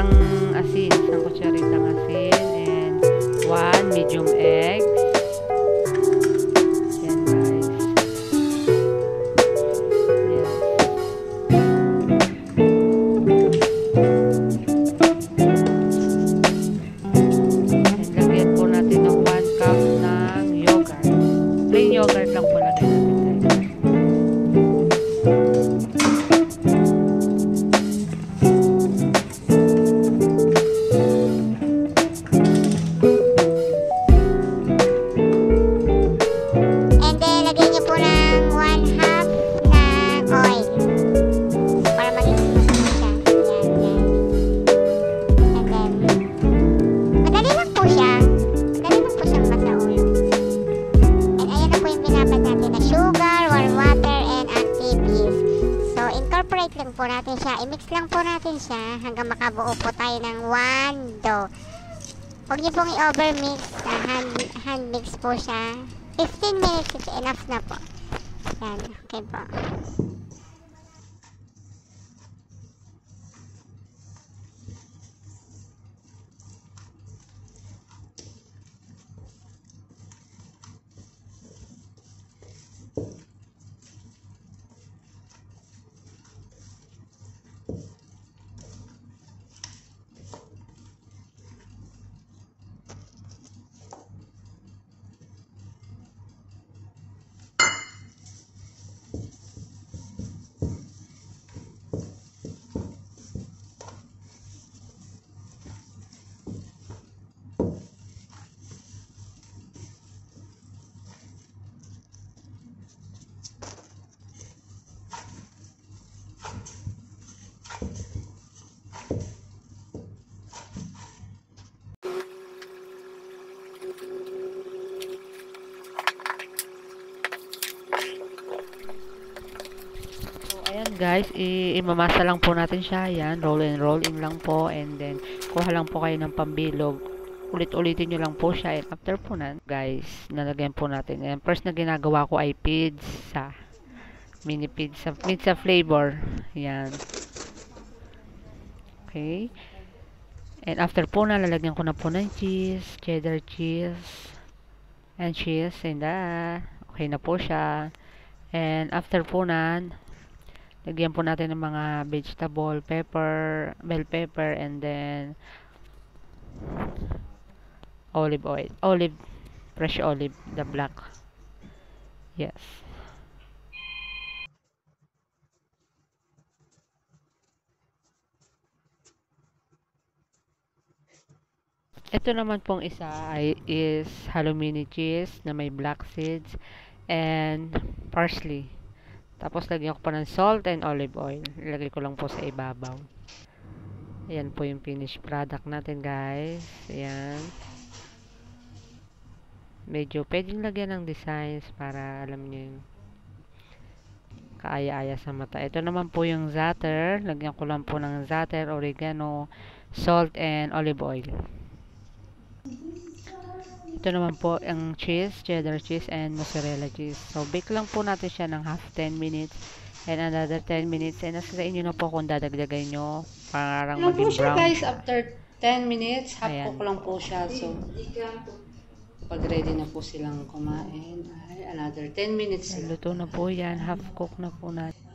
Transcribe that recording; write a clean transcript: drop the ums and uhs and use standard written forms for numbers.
kutsaritang asin. Isang kutsaritang asin. And 1 medium egg. Yan guys. Yes. And lagyan po natin ng 1 cup ng yogurt. Plain yogurt lang po lagyan natin guys. lang po natin siya. I-mix lang po natin siya hanggang makabuo po tayo ng 1 dough. Huwag niyo pong i-overmix. Hand mix po siya. 15 minutes is enough na po. Yan. Okay po. Ayan guys, imamasa lang po natin siya. Ayan, roll and roll in lang po. And then, kuha lang po kayo ng pambilog. Ulit-ulitin nyo lang po siya. And after po na, guys, nalagyan po natin. And first na ginagawa ko ay pizza. Mini pizza. Pizza flavor. Ayan. Okay. And after po na, lalagyan ko na po ng cheese. Cheddar cheese. And cheese. And okay na po siya. And after po na, lagyan po natin ng mga vegetable, pepper, bell pepper, and then olive oil. Fresh olive, the black. Yes. Ito naman pong isa is halloumi cheese na may black seeds and parsley. Tapos, lagyan ko pa ng salt and olive oil. Ilagay ko lang po sa ibabaw. Ayan po yung finished product natin, guys. Ayan. Medyo pwedeng lagyan ng designs para alam nyo yung kaaya-aya sa mata. Ito naman po yung za'atar. Lagyan ko lang po ng za'atar, oregano, salt, and olive oil. Ito naman po ang cheese, cheddar cheese, and mozzarella cheese. So, bake lang po natin siya ng half 10 minutes and another 10 minutes. And nasa inyo na po kung dadagdagan nyo. Parang maging brown. Guys, after 10 minutes, half cook lang po siya. So, pag ready na po silang kumain, ay another 10 minutes. Luto na po yan. Half cook na po natin.